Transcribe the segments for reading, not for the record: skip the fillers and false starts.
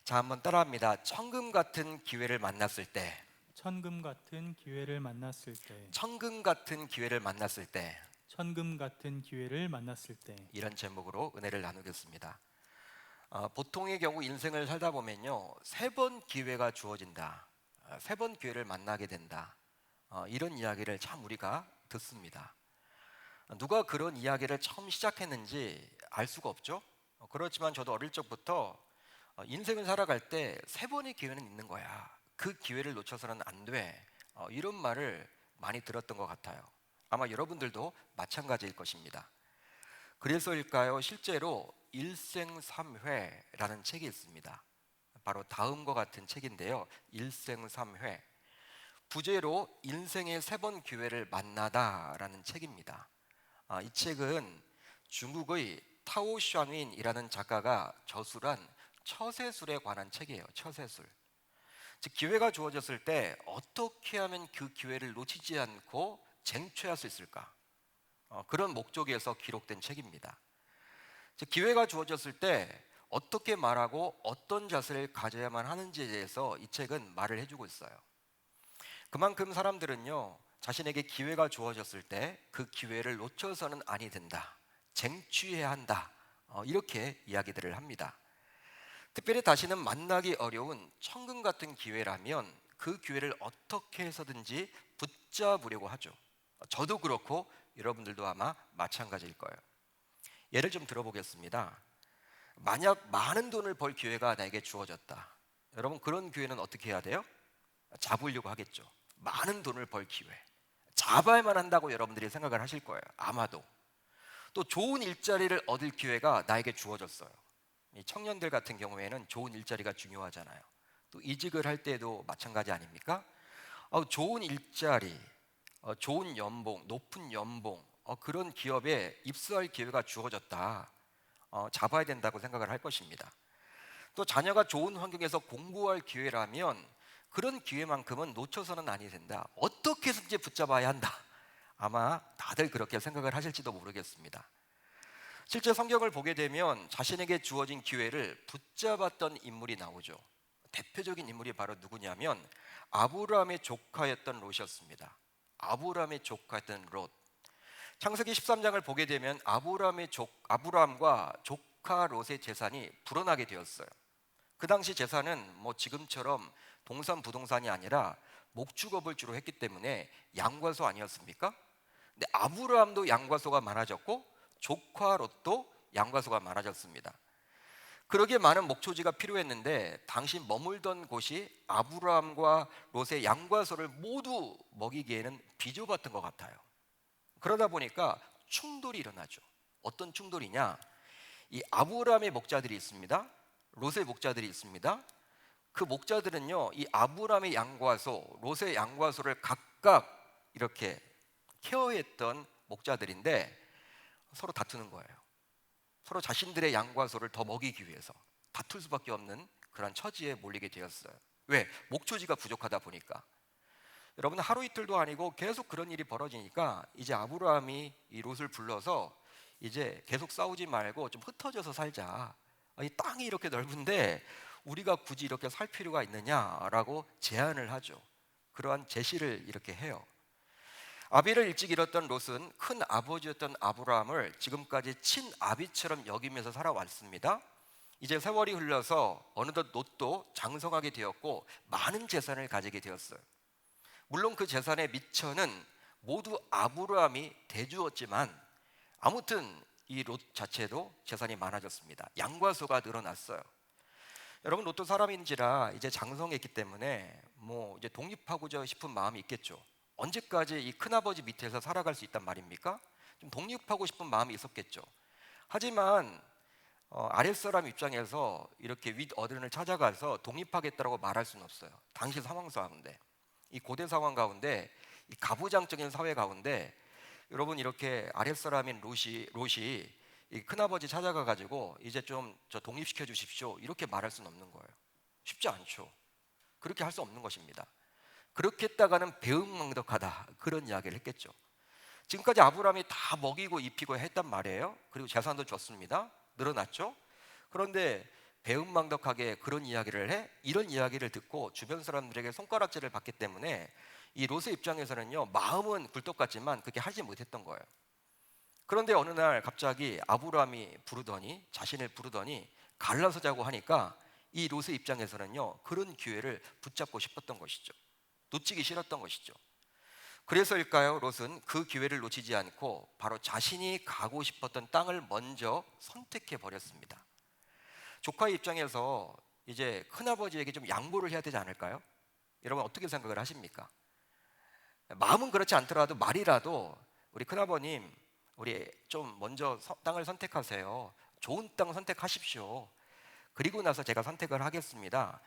자, 한번 따라합니다. 천금 같은 기회를 만났을 때, 천금 같은 기회를 만났을 때, 천금 같은 기회를 만났을 때, 천금 같은 기회를 만났을 때, 이런 제목으로 은혜를 나누겠습니다. 보통의 경우 인생을 살다 보면요, 세 번 기회가 주어진다, 세 번 기회를 만나게 된다, 이런 이야기를 참 우리가 듣습니다. 누가 그런 이야기를 처음 시작했는지 알 수가 없죠. 그렇지만 저도 어릴 적부터 인생을 살아갈 때 세 번의 기회는 있는 거야. 그 기회를 놓쳐서는 안 돼. 이런 말을 많이 들었던 것 같아요. 아마 여러분들도 마찬가지일 것입니다. 그래서일까요? 실제로 일생삼회라는 책이 있습니다. 바로 다음과 같은 책인데요. 일생삼회. 부제로 인생의 세 번 기회를 만나다라는 책입니다. 이 책은 중국의 타오슈안윈이라는 작가가 저술한 처세술에 관한 책이에요. 처세술. 즉 기회가 주어졌을 때 어떻게 하면 그 기회를 놓치지 않고 쟁취할 수 있을까? 그런 목적에서 기록된 책입니다. 즉 기회가 주어졌을 때 어떻게 말하고 어떤 자세를 가져야만 하는지에 대해서 이 책은 말을 해주고 있어요. 그만큼 사람들은요, 자신에게 기회가 주어졌을 때 그 기회를 놓쳐서는 아니 된다, 쟁취해야 한다, 이렇게 이야기들을 합니다. 특별히 다시는 만나기 어려운 천금 같은 기회라면 그 기회를 어떻게 해서든지 붙잡으려고 하죠. 저도 그렇고 여러분들도 아마 마찬가지일 거예요. 예를 좀 들어보겠습니다. 만약 많은 돈을 벌 기회가 나에게 주어졌다. 여러분 그런 기회는 어떻게 해야 돼요? 잡으려고 하겠죠. 많은 돈을 벌 기회. 잡아야만 한다고 여러분들이 생각을 하실 거예요. 아마도. 또 좋은 일자리를 얻을 기회가 나에게 주어졌어요. 이 청년들 같은 경우에는 좋은 일자리가 중요하잖아요. 또 이직을 할 때도 마찬가지 아닙니까? 좋은 일자리, 좋은 연봉, 높은 연봉, 그런 기업에 입사할 기회가 주어졌다. 잡아야 된다고 생각을 할 것입니다. 또 자녀가 좋은 환경에서 공부할 기회라면 그런 기회만큼은 놓쳐서는 아니 된다. 어떻게 해서든지 붙잡아야 한다. 아마 다들 그렇게 생각을 하실지도 모르겠습니다. 실제 성경을 보게 되면 자신에게 주어진 기회를 붙잡았던 인물이 나오죠. 대표적인 인물이 바로 누구냐면 아브라함의 조카였던 롯이었습니다. 아브라함의 조카였던 롯. 창세기 13장을 보게 되면 아브라함과 조카 롯의 재산이 불어나게 되었어요. 그 당시 재산은 뭐 지금처럼 동산 부동산이 아니라 목축업을 주로 했기 때문에 양과소 아니었습니까? 근데 아브라함도 양과소가 많아졌고 조카 롯도 양과소가 많아졌습니다. 그러기에 많은 목초지가 필요했는데 당시 머물던 곳이 아브라함과 롯의 양과소를 모두 먹이기에는 비좁았던 것 같아요. 그러다 보니까 충돌이 일어나죠. 어떤 충돌이냐? 이 아브라함의 목자들이 있습니다. 롯의 목자들이 있습니다. 그 목자들은요, 이 아브라함의 양과소, 롯의 양과소를 각각 이렇게 케어했던 목자들인데 서로 다투는 거예요. 서로 자신들의 양과소를 더 먹이기 위해서 다툴 수밖에 없는 그런 처지에 몰리게 되었어요. 왜? 목초지가 부족하다 보니까. 여러분 하루 이틀도 아니고 계속 그런 일이 벌어지니까 이제 아브라함이 이 롯을 불러서 이제 계속 싸우지 말고 좀 흩어져서 살자. 이 땅이 이렇게 넓은데 우리가 굳이 이렇게 살 필요가 있느냐라고 제안을 하죠. 그러한 제시를 이렇게 해요. 아비를 일찍 잃었던 롯은 큰 아버지였던 아브라함을 지금까지 친아비처럼 여기면서 살아왔습니다. 이제 세월이 흘러서 어느덧 롯도 장성하게 되었고 많은 재산을 가지게 되었어요. 물론 그 재산의 미천은 모두 아브라함이 대주었지만 아무튼 이 롯 자체도 재산이 많아졌습니다. 양과소가 늘어났어요. 여러분 롯도 사람인지라 이제 장성했기 때문에 뭐 이제 독립하고자 싶은 마음이 있겠죠. 언제까지 이 큰아버지 밑에서 살아갈 수 있단 말입니까? 좀 독립하고 싶은 마음이 있었겠죠. 하지만 아랫사람 입장에서 이렇게 윗 어른을 찾아가서 독립하겠다고 말할 수는 없어요. 당시 상황 가운데, 이 고대 상황 가운데, 이 가부장적인 사회 가운데 여러분 이렇게 아랫사람인 롯이 이 큰아버지 찾아가 가지고 이제 좀 저 독립시켜 주십시오 이렇게 말할 수는 없는 거예요. 쉽지 않죠. 그렇게 할 수 없는 것입니다. 그렇게 했다가는 배은망덕하다 그런 이야기를 했겠죠. 지금까지 아브라함이 다 먹이고 입히고 했단 말이에요. 그리고 재산도 줬습니다. 늘어났죠. 그런데 배은망덕하게 그런 이야기를 해? 이런 이야기를 듣고 주변 사람들에게 손가락질을 받기 때문에 이 롯의 입장에서는요, 마음은 굴뚝 같지만 그렇게 하지 못했던 거예요. 그런데 어느 날 갑자기 아브라함이 부르더니, 자신을 부르더니 갈라서 자고 하니까 이 롯의 입장에서는요, 그런 기회를 붙잡고 싶었던 것이죠. 놓치기 싫었던 것이죠. 그래서일까요? 롯은 그 기회를 놓치지 않고 바로 자신이 가고 싶었던 땅을 먼저 선택해 버렸습니다. 조카의 입장에서 이제 큰아버지에게 좀 양보를 해야 되지 않을까요? 여러분 어떻게 생각을 하십니까? 마음은 그렇지 않더라도 말이라도 우리 큰아버님, 우리 좀 먼저 땅을 선택하세요. 좋은 땅 선택하십시오. 그리고 나서 제가 선택을 하겠습니다.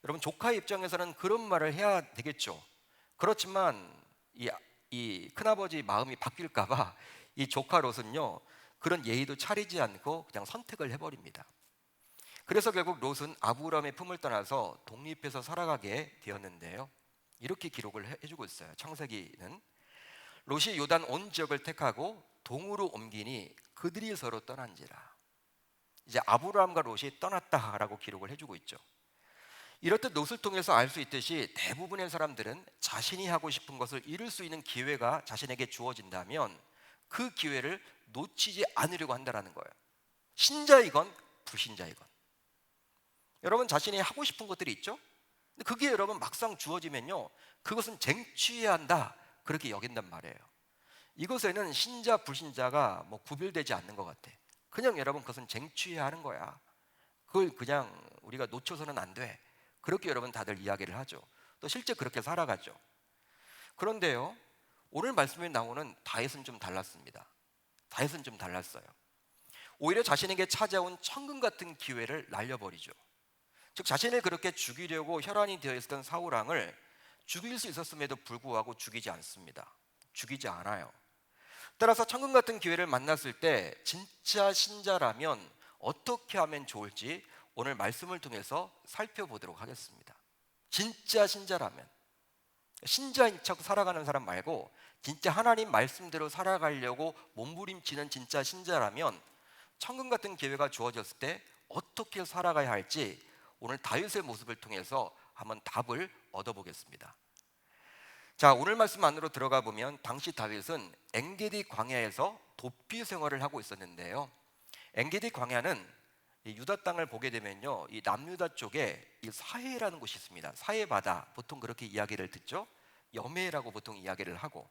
여러분 조카의 입장에서는 그런 말을 해야 되겠죠. 그렇지만 이 큰아버지 마음이 바뀔까봐 이 조카 롯은요, 그런 예의도 차리지 않고 그냥 선택을 해버립니다. 그래서 결국 롯은 아브라함의 품을 떠나서 독립해서 살아가게 되었는데요, 이렇게 기록을 해주고 있어요. 창세기는 롯이 요단 온 지역을 택하고 동으로 옮기니 그들이 서로 떠난지라. 이제 아브라함과 롯이 떠났다라고 기록을 해주고 있죠. 이렇듯 롯을 통해서 알 수 있듯이 대부분의 사람들은 자신이 하고 싶은 것을 이룰 수 있는 기회가 자신에게 주어진다면 그 기회를 놓치지 않으려고 한다는 거예요. 신자이건 불신자이건. 여러분 자신이 하고 싶은 것들이 있죠? 근데 그게 여러분 막상 주어지면요, 그것은 쟁취해야 한다, 그렇게 여긴단 말이에요. 이것에는 신자 불신자가 뭐 구별되지 않는 것 같아. 그냥 여러분 그것은 쟁취해야 하는 거야. 그걸 그냥 우리가 놓쳐서는 안 돼, 그렇게 여러분 다들 이야기를 하죠. 또 실제 그렇게 살아가죠. 그런데요, 오늘 말씀에 나오는 다윗은 좀 달랐습니다. 다윗은 좀 달랐어요. 오히려 자신에게 찾아온 천금 같은 기회를 날려버리죠. 즉 자신을 그렇게 죽이려고 혈안이 되어 있었던 사울왕을 죽일 수 있었음에도 불구하고 죽이지 않습니다. 죽이지 않아요. 따라서 천금 같은 기회를 만났을 때 진짜 신자라면 어떻게 하면 좋을지 오늘 말씀을 통해서 살펴보도록 하겠습니다. 진짜 신자라면, 신자인 척 살아가는 사람 말고 진짜 하나님 말씀대로 살아가려고 몸부림치는 진짜 신자라면 천금 같은 기회가 주어졌을 때 어떻게 살아가야 할지 오늘 다윗의 모습을 통해서 한번 답을 얻어보겠습니다. 자, 오늘 말씀 안으로 들어가 보면 당시 다윗은 엔게디 광야에서 도피 생활을 하고 있었는데요, 엔게디 광야는 이 유다 땅을 보게 되면요, 이 남유다 쪽에 이 사해라는 곳이 있습니다. 사해 바다, 보통 그렇게 이야기를 듣죠. 여메라고 보통 이야기를 하고.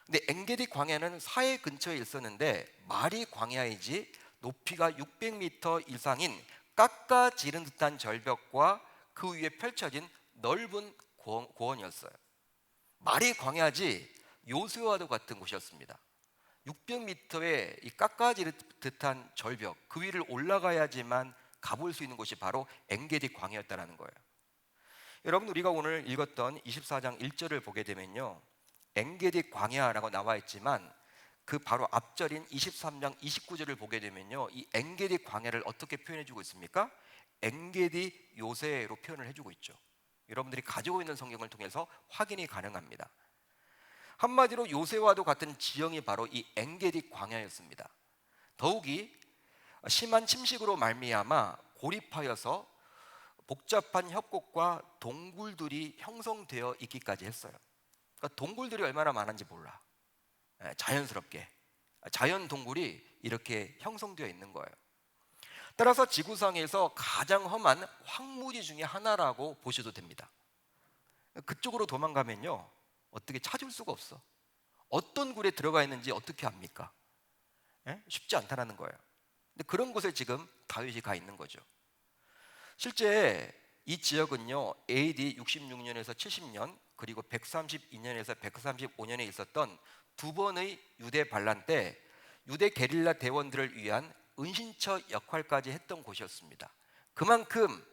근데 엔게디 광야는 사해 근처에 있었는데 말이 광야이지 높이가 600m 이상인 깎아지른 듯한 절벽과 그 위에 펼쳐진 넓은 고원이었어요. 말이 광야지 요새와도 같은 곳이었습니다. 600m의 이 깎아지른 듯한 절벽, 그 위를 올라가야지만 가볼 수 있는 곳이 바로 엔게디 광야였다는 거예요. 여러분 우리가 오늘 읽었던 24장 1절을 보게 되면요, 엔게디 광야라고 나와 있지만 그 바로 앞절인 23장 29절을 보게 되면요, 이 엔게디 광야를 어떻게 표현해주고 있습니까? 엔게디 요새로 표현을 해주고 있죠. 여러분들이 가지고 있는 성경을 통해서 확인이 가능합니다. 한마디로 요새와도 같은 지형이 바로 이 엔게디 광야였습니다. 더욱이 심한 침식으로 말미암아 고립하여서 복잡한 협곡과 동굴들이 형성되어 있기까지 했어요. 그러니까 동굴들이 얼마나 많은지 몰라. 자연스럽게 자연 동굴이 이렇게 형성되어 있는 거예요. 따라서 지구상에서 가장 험한 황무지 중에 하나라고 보셔도 됩니다. 그쪽으로 도망가면요, 어떻게 찾을 수가 없어. 어떤 굴에 들어가 있는지 어떻게 압니까? 쉽지 않다는 거예요. 근데 그런 곳에 지금 다윗이 가 있는 거죠. 실제 이 지역은요, AD 66년에서 70년 그리고 132년에서 135년에 있었던 두 번의 유대 반란 때 유대 게릴라 대원들을 위한 은신처 역할까지 했던 곳이었습니다. 그만큼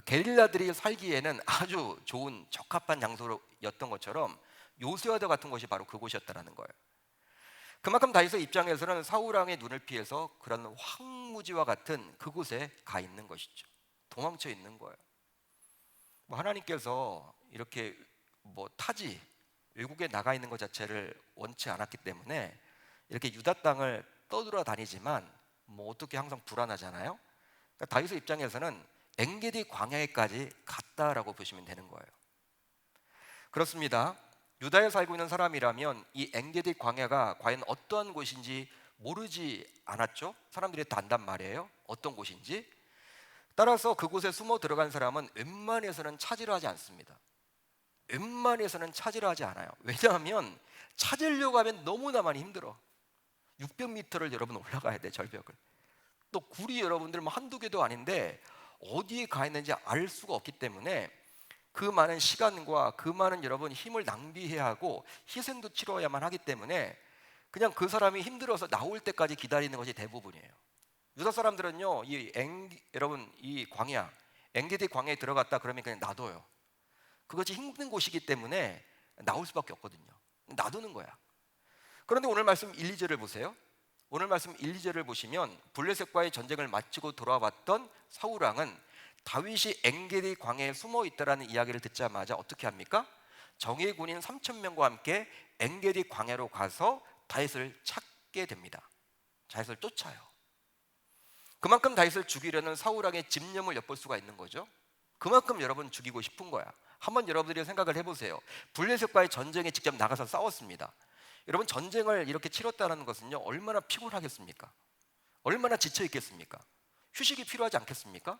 게릴라들이 살기에는 아주 좋은 적합한 장소였던 것처럼 요새와도 같은 곳이 바로 그곳이었다는 거예요. 그만큼 다윗의 입장에서는 사울왕의 눈을 피해서 그런 황무지와 같은 그곳에 가 있는 것이죠. 도망쳐 있는 거예요. 하나님께서 이렇게 타지 외국에 나가 있는 것 자체를 원치 않았기 때문에 이렇게 유다 땅을 떠돌아 다니지만 어떻게 항상 불안하잖아요. 그러니까 다윗의 입장에서는 엔게디 광야에까지 갔다라고 보시면 되는 거예요. 그렇습니다. 유다에 살고 있는 사람이라면 이 엔게디 광야가 과연 어떠한 곳인지 모르지 않았죠? 사람들이 다 안단 말이에요. 어떤 곳인지. 따라서 그곳에 숨어 들어간 사람은 웬만해서는 차지를 하지 않습니다. 웬만해서는 차지를 하지 않아요. 왜냐하면 찾으려고 하면 너무나 많이 힘들어. 600m를 여러분 올라가야 돼, 절벽을. 또 굴이 여러분들 뭐 한두 개도 아닌데 어디에 가 있는지 알 수가 없기 때문에 그 많은 시간과 그 많은 여러분 힘을 낭비해야 하고 희생도 치러야만 하기 때문에 그냥 그 사람이 힘들어서 나올 때까지 기다리는 것이 대부분이에요. 유다 사람들은요, 여러분 이 광야, 엔게디 광야에 들어갔다 그러면 그냥 놔둬요. 그것이 힘든 곳이기 때문에 나올 수밖에 없거든요. 놔두는 거야. 그런데 오늘 말씀 1, 2절을 보세요. 오늘 말씀 1, 2절을 보시면 블레셋과의 전쟁을 마치고 돌아왔던 사울왕은 다윗이 엔게디 광야에 숨어 있다라는 이야기를 듣자마자 어떻게 합니까? 정예 군인 3,000명과 함께 엔게디 광야로 가서 다윗을 찾게 됩니다. 다윗을 쫓아요. 그만큼 다윗을 죽이려는 사울왕의 집념을 엿볼 수가 있는 거죠. 그만큼 여러분 죽이고 싶은 거야. 한번 여러분들이 생각을 해보세요. 블레셋과의 전쟁에 직접 나가서 싸웠습니다. 여러분 전쟁을 이렇게 치렀다는 것은요, 얼마나 피곤하겠습니까? 얼마나 지쳐 있겠습니까? 휴식이 필요하지 않겠습니까?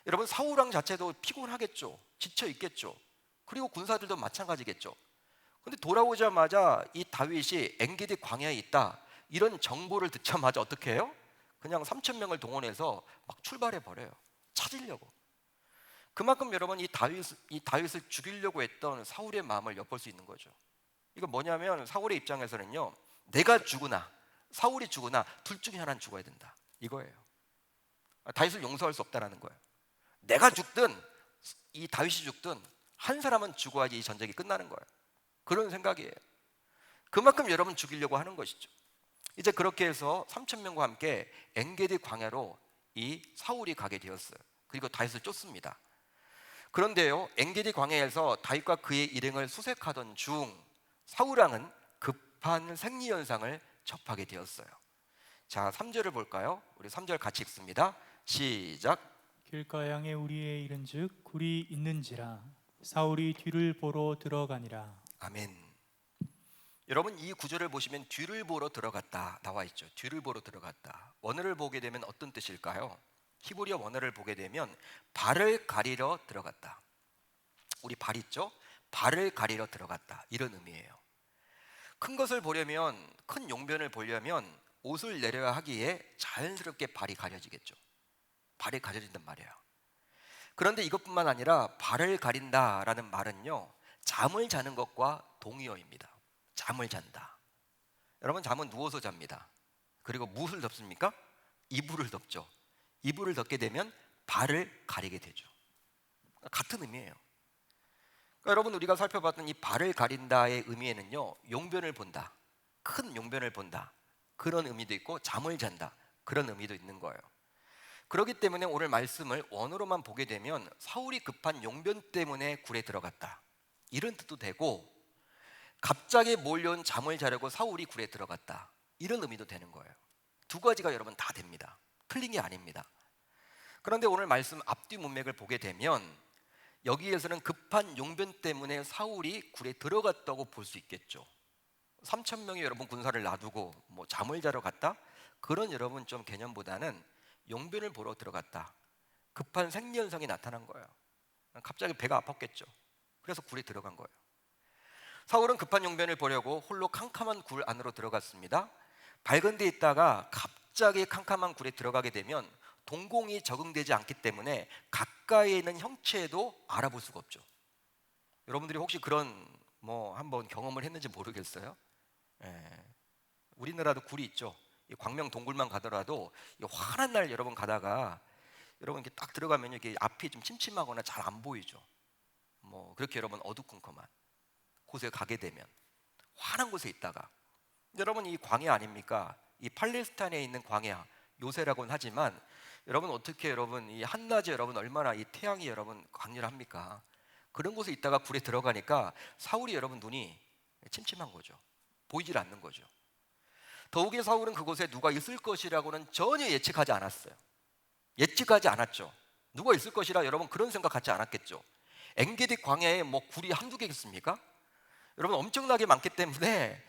여러분 사울왕 자체도 피곤하겠죠. 지쳐 있겠죠. 그리고 군사들도 마찬가지겠죠. 근데 돌아오자마자 이 다윗이 엔게디 광야에 있다 이런 정보를 듣자마자 어떻게 해요? 그냥 3,000명을 동원해서 막 출발해 버려요. 찾으려고. 그만큼 여러분 이 다윗을 죽이려고 했던 사울의 마음을 엿볼 수 있는 거죠. 이거 뭐냐면 사울의 입장에서는요, 내가 죽으나 사울이 죽으나 둘 중에 하나는 죽어야 된다 이거예요. 다윗을 용서할 수 없다라는 거예요. 내가 죽든 이 다윗이 죽든 한 사람은 죽어야지 이 전쟁이 끝나는 거예요. 그런 생각이에요. 그만큼 여러분 죽이려고 하는 것이죠. 이제 그렇게 해서 3,000명과 함께 엔게디 광야로 이 사울이 가게 되었어요. 그리고 다윗을 쫓습니다. 그런데요, 엔게디 광야에서 다윗과 그의 일행을 수색하던 중 사울왕은 급한 생리현상을 접하게 되었어요. 자, 3절을 볼까요? 우리 3절 같이 읽습니다. 시작. 길가양에 우리에 이른즉 굴이 있는지라 사울이 뒤를 보러 들어가니라. 아멘. 여러분 이 구절을 보시면 뒤를 보러 들어갔다 나와 있죠. 뒤를 보러 들어갔다. 원어를 보게 되면 어떤 뜻일까요? 히브리어 원어를 보게 되면 발을 가리러 들어갔다. 우리 발 있죠? 발을 가리러 들어갔다 이런 의미예요. 큰 것을 보려면, 큰 용변을 보려면 옷을 내려야 하기에 자연스럽게 발이 가려지겠죠. 발이 가려진단 말이에요. 그런데 이것뿐만 아니라 발을 가린다라는 말은요, 잠을 자는 것과 동의어입니다. 잠을 잔다. 여러분 잠은 누워서 잡니다. 그리고 무엇을 덮습니까? 이불을 덮죠. 이불을 덮게 되면 발을 가리게 되죠. 같은 의미예요. 그러니까 여러분 우리가 살펴봤던 이 발을 가린다의 의미에는요, 용변을 본다, 큰 용변을 본다 그런 의미도 있고 잠을 잔다 그런 의미도 있는 거예요. 그렇기 때문에 오늘 말씀을 원어로만 보게 되면 사울이 급한 용변 때문에 굴에 들어갔다 이런 뜻도 되고, 갑자기 몰려온 잠을 자려고 사울이 굴에 들어갔다 이런 의미도 되는 거예요. 두 가지가 여러분 다 됩니다. 틀린 게 아닙니다. 그런데 오늘 말씀 앞뒤 문맥을 보게 되면 여기에서는 급한 용변 때문에 사울이 굴에 들어갔다고 볼 수 있겠죠. 3,000명의 여러분 군사를 놔두고 뭐 잠을 자러 갔다? 그런 여러분 좀 개념보다는 용변을 보러 들어갔다. 급한 생리현상이 나타난 거예요. 갑자기 배가 아팠겠죠. 그래서 굴에 들어간 거예요. 사울은 급한 용변을 보려고 홀로 캄캄한 굴 안으로 들어갔습니다. 밝은 데 있다가 갑자기 캄캄한 굴에 들어가게 되면 동공이 적응되지 않기 때문에 가까이에 있는 형체도 알아볼 수가 없죠. 여러분들이 혹시 그런 뭐 한번 경험을 했는지 모르겠어요. 우리나라도 굴이 있죠. 이 광명 동굴만 가더라도 이 환한 날 여러분 가다가 여러분 이렇게 딱 들어가면 이게 앞이 좀 침침하거나 잘 안 보이죠. 뭐 그렇게 여러분 어두컴컴한 곳에 가게 되면 환한 곳에 있다가, 여러분 이 광야 아닙니까? 이 팔레스타인에 있는 광야, 요새라고는 하지만 여러분 어떻게 여러분 이 한낮에 여러분 얼마나 이 태양이 여러분 강렬합니까? 그런 곳에 있다가 굴에 들어가니까 사울이 여러분 눈이 침침한 거죠. 보이질 않는 거죠. 더욱이 사울은 그곳에 누가 있을 것이라고는 전혀 예측하지 않았어요. 예측하지 않았죠. 누가 있을 것이라 여러분 그런 생각 갖지 않았겠죠. 엔게디 광야에 뭐 굴이 한두 개겠습니까? 여러분 엄청나게 많기 때문에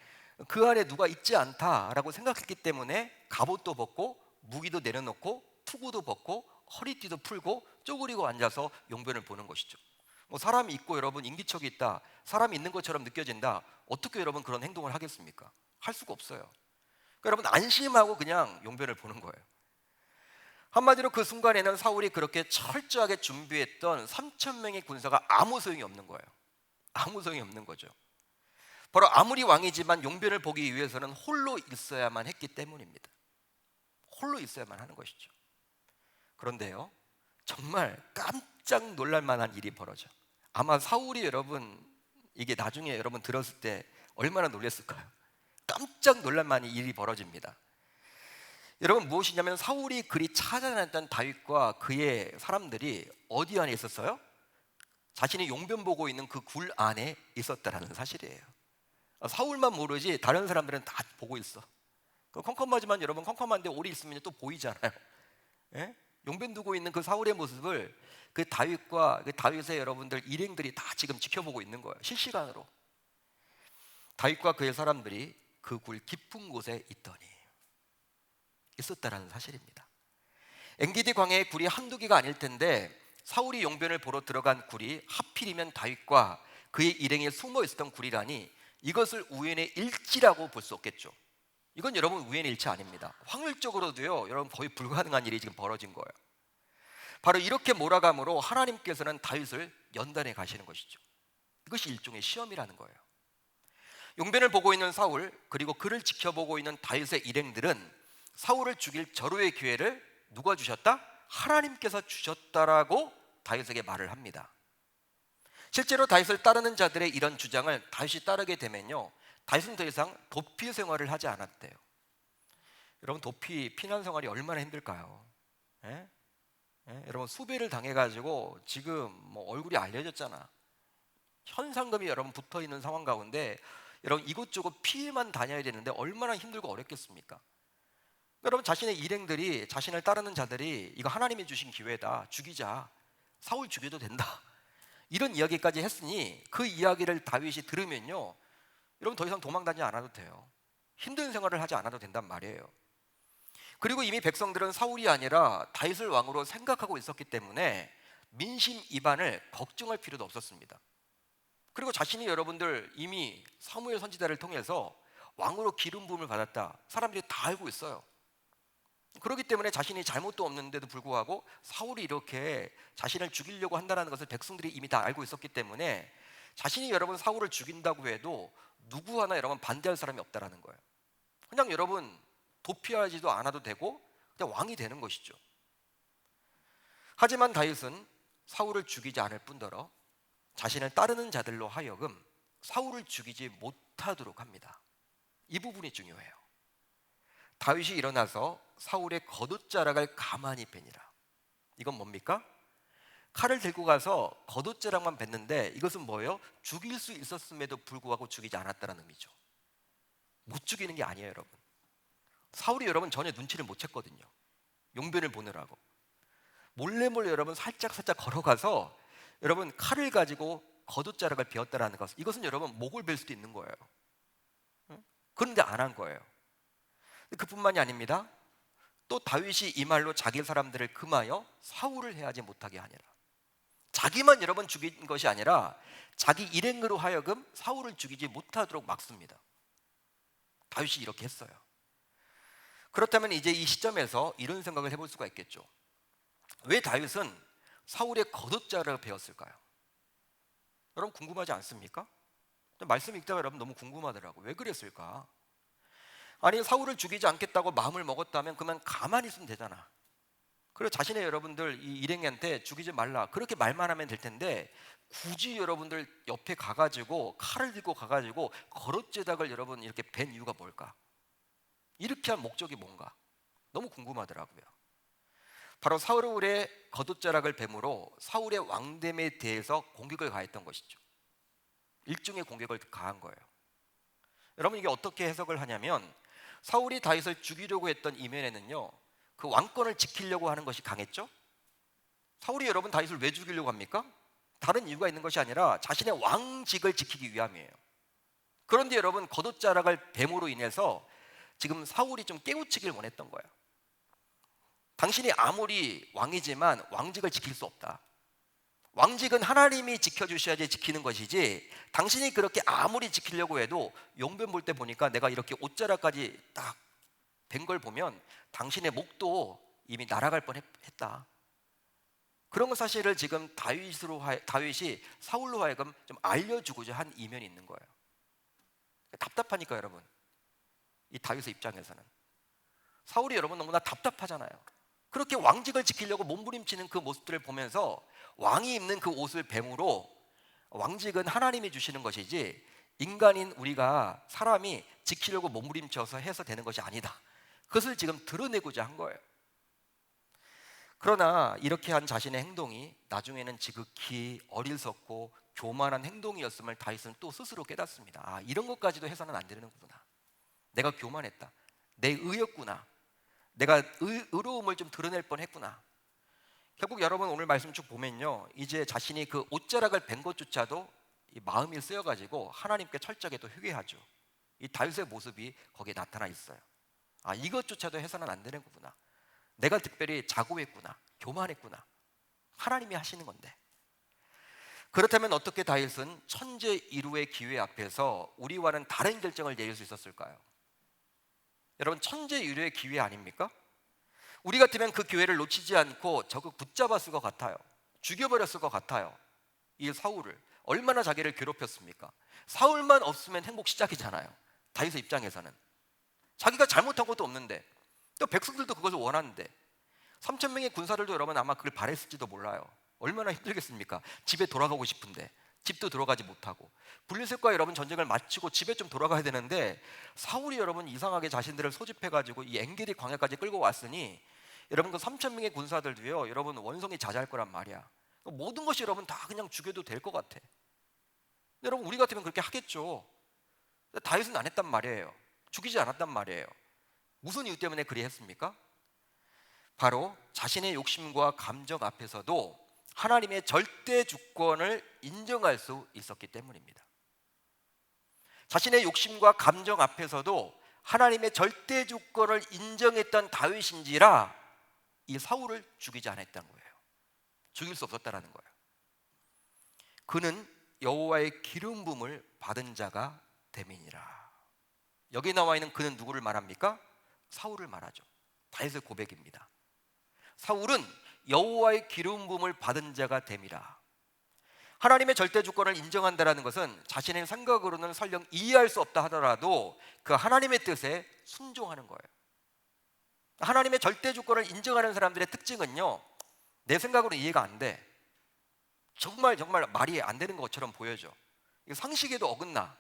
그 안에 누가 있지 않다라고 생각했기 때문에 갑옷도 벗고 무기도 내려놓고 투구도 벗고 허리띠도 풀고 쪼그리고 앉아서 용변을 보는 것이죠. 뭐 사람이 있고 여러분 인기척이 있다, 사람이 있는 것처럼 느껴진다, 어떻게 여러분 그런 행동을 하겠습니까? 할 수가 없어요. 그러니까 여러분 안심하고 그냥 용변을 보는 거예요. 한마디로 그 순간에는 사울이 그렇게 철저하게 준비했던 3천 명의 군사가 아무 소용이 없는 거예요. 아무 소용이 없는 거죠. 바로 아무리 왕이지만 용변을 보기 위해서는 홀로 있어야만 했기 때문입니다. 홀로 있어야만 하는 것이죠. 그런데요, 정말 깜짝 놀랄 만한 일이 벌어져. 아마 사울이 여러분 이게 나중에 여러분 들었을 때 얼마나 놀랐을까요? 깜짝 놀랄 만한 일이 벌어집니다. 여러분 무엇이냐면 사울이 그리 찾아다녔던 다윗과 그의 사람들이 어디 안에 있었어요? 자신이 용변 보고 있는 그 굴 안에 있었다라는 사실이에요. 사울만 모르지 다른 사람들은 다 보고 있어. 컴컴하지만 여러분 컴컴한데 오래 있으면 또 보이잖아요. 예? 용변 두고 있는 그 사울의 모습을 그 다윗과 그 다윗의 여러분들 일행들이 다 지금 지켜보고 있는 거예요. 실시간으로. 다윗과 그의 사람들이 그 굴 깊은 곳에 있었다라는 사실입니다. 엔기디 광야의 굴이 한두 개가 아닐 텐데 사울이 용변을 보러 들어간 굴이 하필이면 다윗과 그의 일행이 숨어 있었던 굴이라니 이것을 우연의 일치라고 볼 수 없겠죠. 이건 여러분 우연의 일치 아닙니다. 확률적으로도요, 여러분 거의 불가능한 일이 지금 벌어진 거예요. 바로 이렇게 몰아감으로 하나님께서는 다윗을 연단해 가시는 것이죠. 이것이 일종의 시험이라는 거예요. 용변을 보고 있는 사울, 그리고 그를 지켜보고 있는 다윗의 일행들은 사울을 죽일 절호의 기회를 누가 주셨다? 하나님께서 주셨다라고 다윗에게 말을 합니다. 실제로 다윗을 따르는 자들의 이런 주장을 다윗이 따르게 되면요, 다윗은 더 이상 도피 생활을 하지 않았대요. 여러분 도피 피난 생활이 얼마나 힘들까요? 예? 예? 여러분 수배를 당해가지고 지금 뭐 얼굴이 알려졌잖아. 현상금이 여러분 붙어 있는 상황 가운데 여러분 이곳저곳 피해만 다녀야 되는데 얼마나 힘들고 어렵겠습니까? 여러분 자신의 일행들이, 자신을 따르는 자들이 이거 하나님이 주신 기회다, 죽이자, 사울 죽여도 된다, 이런 이야기까지 했으니 그 이야기를 다윗이 들으면요, 여러분 더 이상 도망 다니지 않아도 돼요. 힘든 생활을 하지 않아도 된단 말이에요. 그리고 이미 백성들은 사울이 아니라 다윗을 왕으로 생각하고 있었기 때문에 민심 이반을 걱정할 필요도 없었습니다. 그리고 자신이 여러분들 이미 사무엘 선지자를 통해서 왕으로 기름 부음을 받았다, 사람들이 다 알고 있어요. 그렇기 때문에 자신이 잘못도 없는데도 불구하고 사울이 이렇게 자신을 죽이려고 한다는 것을 백성들이 이미 다 알고 있었기 때문에 자신이 여러분 사울을 죽인다고 해도 누구 하나 여러분 반대할 사람이 없다라는 거예요. 그냥 여러분 도피하지도 않아도 되고 그냥 왕이 되는 것이죠. 하지만 다윗은 사울을 죽이지 않을 뿐더러 자신을 따르는 자들로 하여금 사울을 죽이지 못하도록 합니다. 이 부분이 중요해요. 다윗이 일어나서 사울의 겉옷자락을 가만히 베니라. 이건 뭡니까? 칼을 들고 가서 겉옷자락만 뱉는데 이것은 뭐예요? 죽일 수 있었음에도 불구하고 죽이지 않았다는 의미죠. 못 죽이는 게 아니에요, 여러분. 사울이 여러분 전혀 눈치를 못 챘거든요. 용변을 보느라고 몰래 여러분 살짝 걸어가서 여러분 칼을 가지고 겉옷자락을 베었다라는 것, 이것은 여러분 목을 벨 수도 있는 거예요. 그런데 안 한 거예요. 그뿐만이 아닙니다. 또 다윗이 이 말로 자기 사람들을 금하여 사울을 해하지 못하게 하니라. 자기만 여러분 죽인 것이 아니라 자기 일행으로 하여금 사울을 죽이지 못하도록 막습니다. 다윗이 이렇게 했어요. 그렇다면 이제 이 시점에서 이런 생각을 해볼 수가 있겠죠. 왜 다윗은 사울의 겉옷자락을 베었을까요? 여러분 궁금하지 않습니까? 말씀 읽다가 여러분 너무 궁금하더라고요. 왜 그랬을까? 아니 사울을 죽이지 않겠다고 마음을 먹었다면 그만 가만히 있으면 되잖아. 그리고 자신의 여러분들 이 일행한테 죽이지 말라 그렇게 말만 하면 될 텐데 굳이 여러분들 옆에 가가지고 칼을 들고 가가지고 겉옷자락을 여러분 이렇게 벤 이유가 뭘까? 이렇게 한 목적이 뭔가 너무 궁금하더라고요. 바로 사울의 겉옷자락을 뱀으로 사울의 왕됨에 대해서 공격을 가했던 것이죠. 일종의 공격을 가한 거예요. 여러분 이게 어떻게 해석을 하냐면 사울이 다윗을 죽이려고 했던 이면에는요, 그 왕권을 지키려고 하는 것이 강했죠. 사울이 여러분 다윗을 왜 죽이려고 합니까? 다른 이유가 있는 것이 아니라 자신의 왕직을 지키기 위함이에요. 그런데 여러분 겉옷자락을 뱀으로 인해서 지금 사울이 좀 깨우치길 원했던 거예요. 당신이 아무리 왕이지만 왕직을 지킬 수 없다. 왕직은 하나님이 지켜주셔야지 지키는 것이지, 당신이 그렇게 아무리 지키려고 해도 용변 볼 때 보니까 내가 이렇게 옷자락까지 딱 된 걸 보면 당신의 목도 이미 날아갈 뻔했다. 그런 것 사실을 지금 다윗이 사울로 하여금 좀 알려주고자 한 이면이 있는 거예요. 답답하니까 여러분, 이 다윗의 입장에서는 사울이 여러분 너무나 답답하잖아요. 그렇게 왕직을 지키려고 몸부림치는 그 모습들을 보면서 왕이 입는 그 옷을 뱀으로, 왕직은 하나님이 주시는 것이지 인간인 우리가 사람이 지키려고 몸부림쳐서 해서 되는 것이 아니다. 그것을 지금 드러내고자 한 거예요. 그러나 이렇게 한 자신의 행동이 나중에는 지극히 어리석고 교만한 행동이었음을 다윗은 또 스스로 깨닫습니다. 아, 이런 것까지도 해서는 안 되는구나. 내가 교만했다. 내 의였구나. 내가 의로움을 좀 드러낼 뻔했구나. 결국 여러분 오늘 말씀 쭉 보면요, 이제 자신이 그 옷자락을 벤 것조차도 이 마음이 쓰여가지고 하나님께 철저하게 또 회개하죠. 이 다윗의 모습이 거기에 나타나 있어요. 아, 이것조차도 해서는 안 되는 거구나. 내가 특별히 자고했구나. 교만했구나. 하나님이 하시는 건데. 그렇다면 어떻게 다윗은 천재 이루의 기회 앞에서 우리와는 다른 결정을 내릴 수 있었을까요? 여러분, 천재 이루의 기회 아닙니까? 우리 같으면 그 기회를 놓치지 않고 적극 붙잡았을 것 같아요. 죽여버렸을 것 같아요. 이 사울을 얼마나 자기를 괴롭혔습니까? 사울만 없으면 행복 시작이잖아요. 다윗의 입장에서는 자기가 잘못한 것도 없는데, 또 백성들도 그것을 원하는데, 3,000명의 군사들도 여러분 아마 그걸 바랬을지도 몰라요. 얼마나 힘들겠습니까? 집에 돌아가고 싶은데 집도 들어가지 못하고, 블레셋과 여러분 전쟁을 마치고 집에 좀 돌아가야 되는데, 사울이 여러분 이상하게 자신들을 소집해가지고 이 엔게디 광야까지 끌고 왔으니 여러분 그 3,000명의 군사들도요, 여러분 원성이 자자할 거란 말이야. 모든 것이 여러분 다 그냥 죽여도 될 것 같아. 여러분 우리 같으면 그렇게 하겠죠. 다윗은 안 했단 말이에요. 죽이지 않았단 말이에요. 무슨 이유 때문에 그리했습니까? 바로 자신의 욕심과 감정 앞에서도 하나님의 절대 주권을 인정할 수 있었기 때문입니다. 자신의 욕심과 감정 앞에서도 하나님의 절대 주권을 인정했던 다윗인지라 이 사울을 죽이지 않았다는 거예요. 죽일 수 없었다는 거예요. 그는 여호와의 기름 부음을 받은 자가 됨이니라. 여기 나와 있는 그는 누구를 말합니까? 사울을 말하죠. 다윗의 고백입니다. 사울은 여호와의 기름 부음을 받은 자가 됨이라. 하나님의 절대 주권을 인정한다는 것은 자신의 생각으로는 설령 이해할 수 없다 하더라도 그 하나님의 뜻에 순종하는 거예요. 하나님의 절대 주권을 인정하는 사람들의 특징은요, 내 생각으로 이해가 안 돼. 정말 말이 안 되는 것처럼 보여져. 상식에도 어긋나.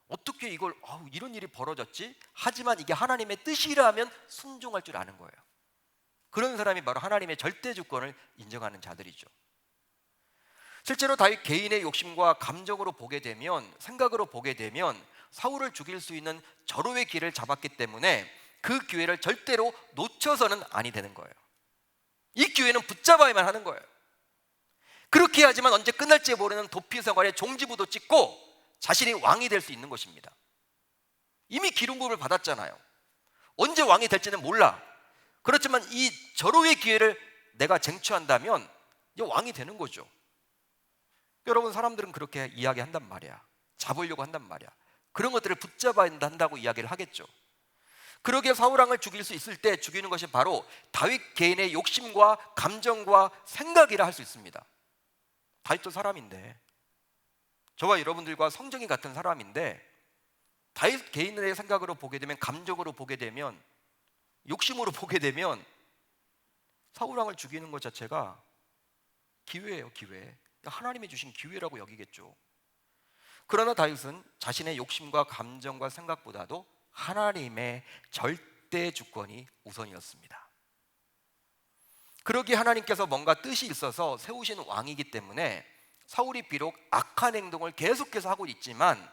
어떻게 이걸 이런 일이 벌어졌지? 하지만 이게 하나님의 뜻이라면 순종할 줄 아는 거예요. 그런 사람이 바로 하나님의 절대 주권을 인정하는 자들이죠. 실제로 다윗 개인의 욕심과 감정으로 보게 되면, 생각으로 보게 되면 사울을 죽일 수 있는 절호의 길을 잡았기 때문에 그 기회를 절대로 놓쳐서는 아니 되는 거예요. 이 기회는 붙잡아야만 하는 거예요. 그렇게 해야지만 언제 끝날지 모르는 도피 생활의 종지부도 찍고 자신이 왕이 될 수 있는 것입니다. 이미 기름 부음을 받았잖아요. 언제 왕이 될지는 몰라. 그렇지만 이 절호의 기회를 내가 쟁취한다면 이제 왕이 되는 거죠. 여러분, 사람들은 그렇게 이야기한단 말이야. 잡으려고 한단 말이야. 그런 것들을 붙잡아야 한다고 이야기를 하겠죠. 그러기에 사울왕을 죽일 수 있을 때 죽이는 것이 바로 다윗 개인의 욕심과 감정과 생각이라 할 수 있습니다. 다윗도 사람인데, 저와 여러분들과 성정이 같은 사람인데, 다윗 개인의 생각으로 보게 되면, 감정으로 보게 되면, 욕심으로 보게 되면 사울왕을 죽이는 것 자체가 기회예요. 기회. 하나님이 주신 기회라고 여기겠죠. 그러나 다윗은 자신의 욕심과 감정과 생각보다도 하나님의 절대 주권이 우선이었습니다. 그러기에 하나님께서 뭔가 뜻이 있어서 세우신 왕이기 때문에 사울이 비록 악한 행동을 계속해서 하고 있지만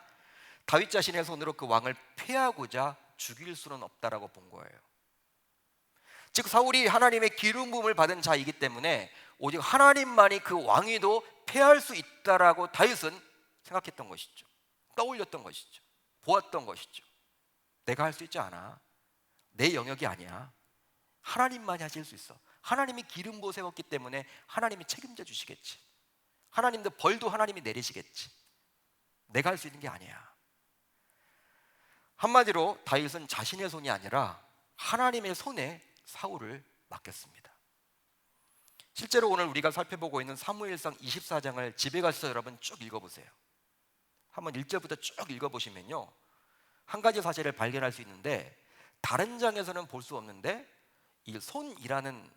다윗 자신의 손으로 그 왕을 폐하고자 죽일 수는 없다라고 본 거예요. 즉 사울이 하나님의 기름 부음을 받은 자이기 때문에 오직 하나님만이 그 왕위도 폐할 수 있다라고 다윗은 생각했던 것이죠. 떠올렸던 것이죠. 보았던 것이죠. 내가 할 수 있지 않아. 내 영역이 아니야. 하나님만이 하실 수 있어. 하나님이 기름 부어 세웠기 때문에 하나님이 책임져 주시겠지. 하나님도 벌도 하나님이 내리시겠지. 내가 할 수 있는 게 아니야. 한마디로 다윗은 자신의 손이 아니라 하나님의 손에 사울을 맡겼습니다. 실제로 오늘 우리가 살펴보고 있는 사무엘상 24장을 집에 가서 여러분 쭉 읽어보세요. 한번 1절부터 쭉 읽어보시면요, 한 가지 사실을 발견할 수 있는데, 다른 장에서는 볼 수 없는데 이 손이라는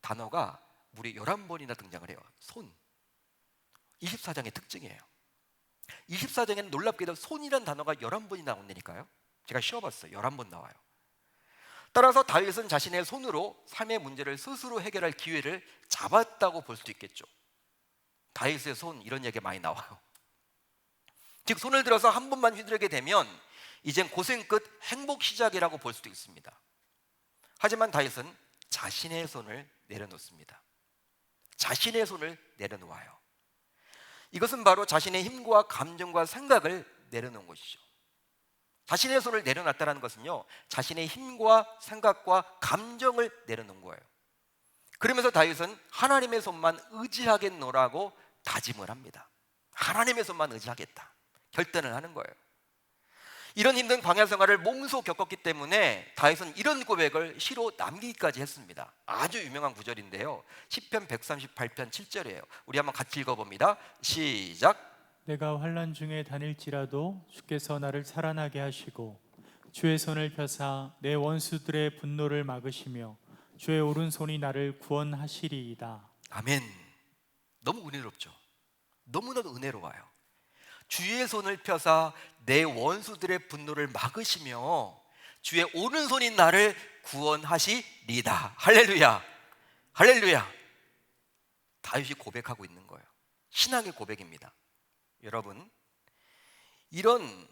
단어가 무려 11번이나 등장을 해요. 손. 24장의 특징이에요. 24장에는 놀랍게도 손이라는 단어가 11번이 나온다니까요. 제가 쉬어봤어요. 11번 나와요. 따라서 다윗은 자신의 손으로 삶의 문제를 스스로 해결할 기회를 잡았다고 볼 수도 있겠죠. 다윗의 손, 이런 얘기 많이 나와요. 즉 손을 들어서 한 번만 휘두르게 되면 이젠 고생 끝 행복 시작이라고 볼 수도 있습니다. 하지만 다윗은 자신의 손을 내려놓습니다. 자신의 손을 내려놓아요. 이것은 바로 자신의 힘과 감정과 생각을 내려놓은 것이죠. 자신의 손을 내려놨다는 것은요, 자신의 힘과 생각과 감정을 내려놓은 거예요. 그러면서 다윗은 하나님의 손만 의지하겠노라고 다짐을 합니다. 하나님의 손만 의지하겠다, 결단을 하는 거예요. 이런 힘든 광야 생활을 몸소 겪었기 때문에 다윗은 이런 고백을 시로 남기기까지 했습니다. 아주 유명한 구절인데요, 시편 138편 7절이에요. 우리 한번 같이 읽어봅니다. 시작. 내가 환난 중에 다닐지라도 주께서 나를 살아나게 하시고 주의 손을 펴사 내 원수들의 분노를 막으시며 주의 오른손이 나를 구원하시리이다. 아멘. 너무 은혜롭죠. 너무나도 은혜로워요. 주의 손을 펴사 내 원수들의 분노를 막으시며 주의 오른손이 나를 구원하시리다. 할렐루야. 할렐루야. 다윗이 고백하고 있는 거예요. 신앙의 고백입니다. 여러분, 이런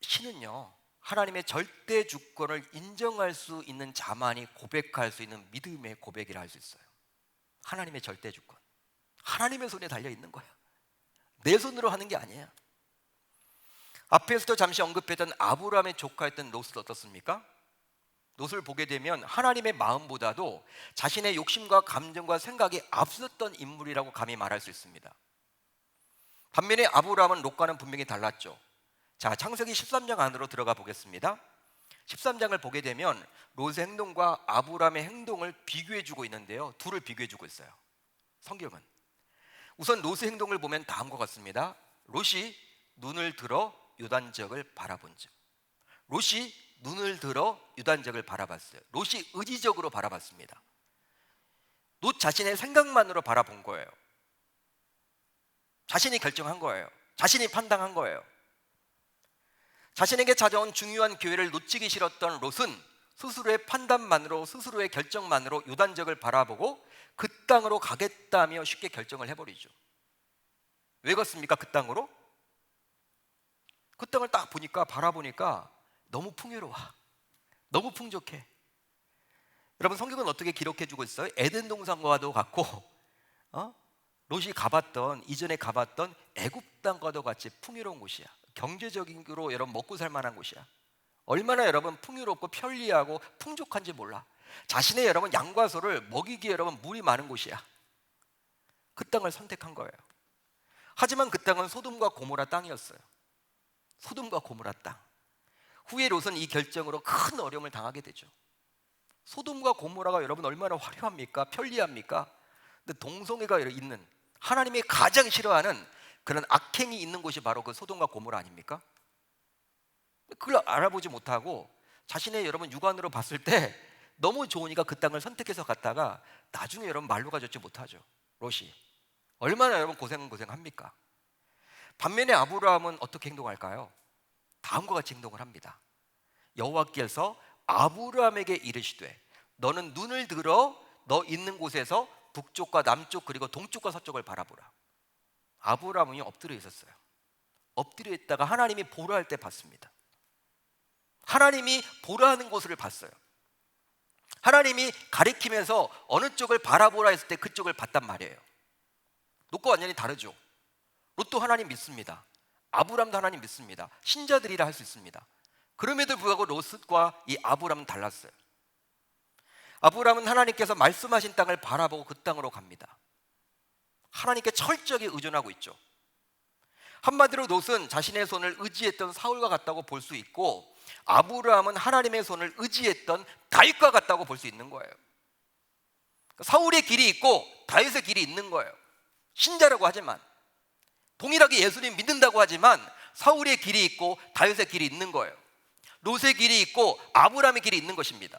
신은요, 하나님의 절대 주권을 인정할 수 있는 자만이 고백할 수 있는 믿음의 고백이라 할 수 있어요. 하나님의 절대 주권, 하나님의 손에 달려 있는 거야. 내 손으로 하는 게 아니야. 앞에서도 잠시 언급했던 아브라함의 조카였던 롯은 어떻습니까? 롯을 보게 되면 하나님의 마음보다도 자신의 욕심과 감정과 생각이 앞섰던 인물이라고 감히 말할 수 있습니다. 반면에 아브라함은 롯과는 분명히 달랐죠. 자, 창세기 13장 안으로 들어가 보겠습니다. 13장을 보게 되면 롯의 행동과 아브라함의 행동을 비교해주고 있는데요, 둘을 비교해주고 있어요, 성경은. 우선 롯의 행동을 보면 다음과 같습니다. 롯이 눈을 들어 요단 지역을 바라본즉, 롯이 눈을 들어 요단 지역을 바라봤어요. 롯이 의지적으로 바라봤습니다. 롯 자신의 생각만으로 바라본 거예요. 자신이 결정한 거예요. 자신이 판단한 거예요. 자신에게 찾아온 중요한 기회를 놓치기 싫었던 롯은 스스로의 판단만으로, 스스로의 결정만으로 요단 지역을 바라보고 그 땅으로 가겠다며 쉽게 결정을 해버리죠. 왜 그렇습니까? 그 땅으로? 그 땅을 딱 보니까, 바라보니까 너무 풍요로워, 너무 풍족해. 여러분, 성경은 어떻게 기록해주고 있어요? 에덴 동산과도 같고, 롯이 가봤던, 이전에 가봤던 애굽 땅과도 같이 풍요로운 곳이야. 경제적으로 여러분 먹고 살 만한 곳이야. 얼마나 여러분 풍요롭고 편리하고 풍족한지 몰라. 자신의 여러분 양과 소를 먹이기에 여러분 물이 많은 곳이야. 그 땅을 선택한 거예요. 하지만 그 땅은 소돔과 고모라 땅이었어요. 소돔과 고모라 땅. 후에 롯은 이 결정으로 큰 어려움을 당하게 되죠. 소돔과 고모라가 여러분 얼마나 화려합니까? 편리합니까? 근데 동성애가 있는, 하나님이 가장 싫어하는 그런 악행이 있는 곳이 바로 그 소돔과 고모라 아닙니까? 그걸 알아보지 못하고 자신의 여러분 육안으로 봤을 때 너무 좋으니까 그 땅을 선택해서 갔다가 나중에 여러분 말로가 젖지 못하죠. 롯이 얼마나 여러분 고생합니까? 반면에 아브라함은 어떻게 행동할까요? 다음과 같이 행동을 합니다. 여호와께서 아브라함에게 이르시되 너는 눈을 들어 너 있는 곳에서 북쪽과 남쪽 그리고 동쪽과 서쪽을 바라보라. 아브라함이 엎드려 있었어요. 엎드려 있다가 하나님이 보라 할 때 봤습니다. 하나님이 보라 하는 곳을 봤어요. 하나님이 가리키면서 어느 쪽을 바라보라 했을 때 그쪽을 봤단 말이에요. 롯과 완전히 다르죠. 롯도 하나님 믿습니다. 아브람도 하나님 믿습니다. 신자들이라 할 수 있습니다. 그럼에도 불구하고 롯과 이 아브람은 달랐어요. 아브람은 하나님께서 말씀하신 땅을 바라보고 그 땅으로 갑니다. 하나님께 철저하게 의존하고 있죠. 한마디로 롯은 자신의 손을 의지했던 사울과 같다고 볼 수 있고, 아브라함은 하나님의 손을 의지했던 다윗과 같다고 볼 수 있는 거예요. 사울의 길이 있고 다윗의 길이 있는 거예요. 신자라고 하지만, 동일하게 예수님 믿는다고 하지만 사울의 길이 있고 다윗의 길이 있는 거예요. 롯의 길이 있고 아브라함의 길이 있는 것입니다.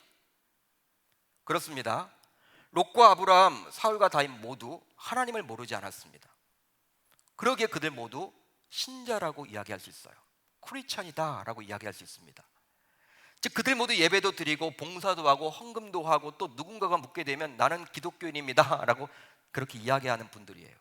그렇습니다. 롯과 아브라함, 사울과 다윗 모두 하나님을 모르지 않았습니다. 그러기에 그들 모두 신자라고 이야기할 수 있어요. 크리스찬이다 라고 이야기할 수 있습니다. 즉 그들 모두 예배도 드리고 봉사도 하고 헌금도 하고, 또 누군가가 묻게 되면 나는 기독교인입니다 라고 그렇게 이야기하는 분들이에요.